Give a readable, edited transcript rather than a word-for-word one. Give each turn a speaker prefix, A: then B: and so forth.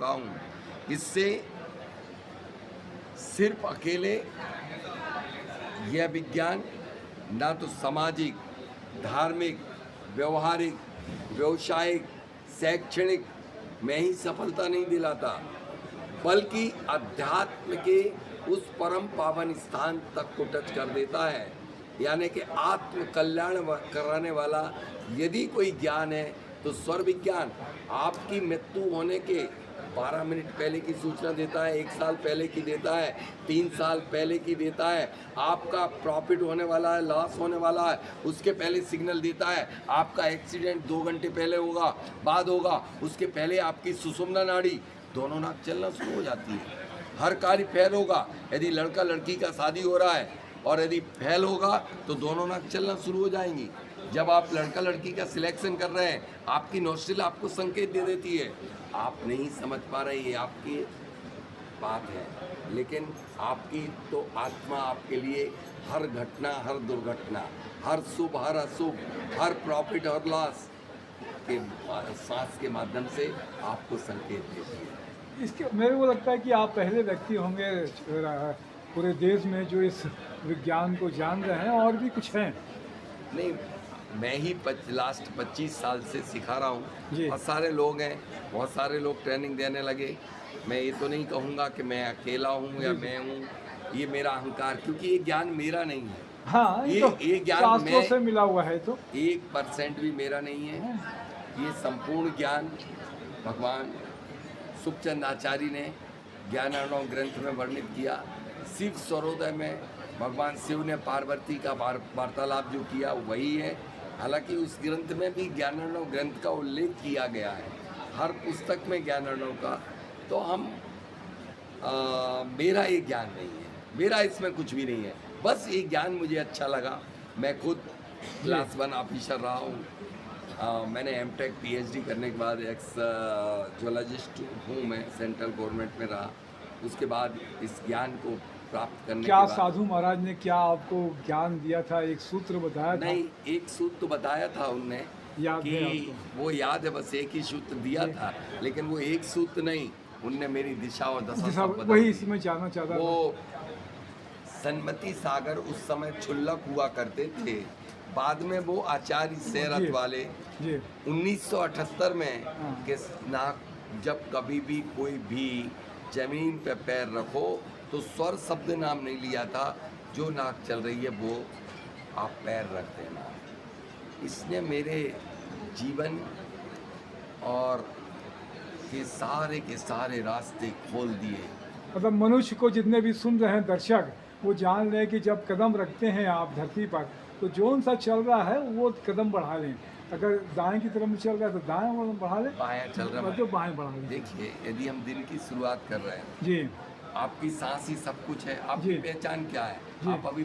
A: चुका हूँ। इससे सिर्फ अकेले यह विज्ञान ना तो सामाजिक, धार्मिक, व्यवहारिक, व्यावसायिक, शैक्षणिक में ही सफलता नहीं दिलाता, बल्कि अध्यात्म के उस परम पावन स्थान तक को टच कर देता है। यानी कि आत्म कल्याण कराने वाला यदि कोई ज्ञान है तो स्वर विज्ञान आपकी मृत्यु होने के 12 मिनट पहले की सूचना देता है, 1 साल पहले की देता है, 3 साल पहले की देता है, आपका प्रॉफिट होने वाला है, लॉस होने वाला है, उसके पहले सिग्नल देता है, आपका एक्सीडेंट 2 घंटे पहले होगा, बाद होगा, उसके पहले आपकी सुषुम्ना नाड़ी दोनों नाक चलना शुरू हो जाती है। हर कार्य फेल होगा, यदि लड़का लड़की का शादी हो रहा है और यदि फेल होगा तो दोनों नाक चलना शुरू हो जाएंगी। जब आप लड़का लड़की का सिलेक्शन कर रहे हैं, आपकी नोस्ट्रिल आपको संकेत दे देती है। आप नहीं समझ पा रहे, ये आपकी बात है, लेकिन आपकी तो आत्मा आपके लिए हर घटना, हर दुर्घटना, हर शुभ, हर अशुभ, हर प्रॉफिट और लॉस के सांस के माध्यम से आपको संकेत देती है।
B: इसके मेरे को लगता है कि आप पहले व्यक्ति होंगे पूरे देश में जो इस विज्ञान को जान रहे हैं, और भी कुछ हैं?
A: नहीं, मैं ही लास्ट 25 साल से सिखा रहा हूँ।
B: जी।
A: बहुत सारे लोग हैं, बहुत सारे लोग ट्रेनिंग देने लगे। मैं ये तो नहीं कहूँगा कि मैं अकेला हूँ या मैं हूँ, ये मेरा अहंकार, क्योंकि ये ज्ञान मेरा नहीं है।
B: हाँ,
A: ये ज्ञान
B: शास्त्रों से मिला हुआ है, तो
A: 1% भी मेरा नहीं है। ये संपूर्ण ज्ञान भगवान सुखचंद आचार्य ने ज्ञानार्णव ग्रंथ में वर्णित किया। शिव स्वरोदय में भगवान शिव ने पार्वती का वार्तालाप जो किया वही है। हालांकि उस ग्रंथ में भी ज्ञानार्णव ग्रंथ का उल्लेख किया गया है, हर पुस्तक में ज्ञानार्णव का। तो मेरा ये ज्ञान नहीं है, मेरा इसमें कुछ भी नहीं है। बस ये ज्ञान मुझे अच्छा लगा। मैं खुद क्लास 1 ऑफिसर रहा हूँ। मैंने एमटेक पीएचडी करने के बाद एक्स जोलॉजिस्ट हूँ, मैं सेंट्रल गवर्नमेंट में रहा। उसके बाद इस ज्ञान को प्राप्त करने
B: क्या
A: के बाद
B: साधु महाराज ने क्या आपको ज्ञान दिया था? एक सूत्र बताया था?
A: नहीं, एक सूत्र तो बताया था उनने
B: याद है
A: कि
B: आपको?
A: वो याद है, बस एक ही सूत्र दिया था, लेकिन वो एक सूत्र नहीं, उनने मेरी दिशा और दशा सब बदल
B: वही
A: दी।
B: इसमें जानना चाहता था।
A: वो सन्मति सागर उस समय क्षुल्लक हुआ करते थे, बाद में वो आचार्य सेरत वाले
B: जी
A: 1978 में
B: हाँ।
A: कि नाक जब कभी भी कोई भी जमीन पे पैर रखो तो स्वर शब्द नाम नहीं लिया था, जो नाक चल रही है वो आप पैर रख देना। इसने मेरे जीवन और के सारे रास्ते खोल दिए।
B: मतलब मनुष्य को जितने भी सुन रहे हैं दर्शक, वो जान लें कि जब कदम रखते हैं आप धरती पर, तो जोन सा चल रहा है वो कदम बढ़ा लें। अगर दाएं की तरफ चल रहा है तो दाएं कदम बढ़ा लें,
A: बायां चल रहा
B: तो बाएं बढ़ा लें।
A: देखिए, यदि हम दिन की शुरुआत कर रहे हैं,
B: जी
A: आपकी सांस ही सब कुछ है। आपकी
B: जी।
A: पहचान क्या है?
B: जी।
A: आप अभी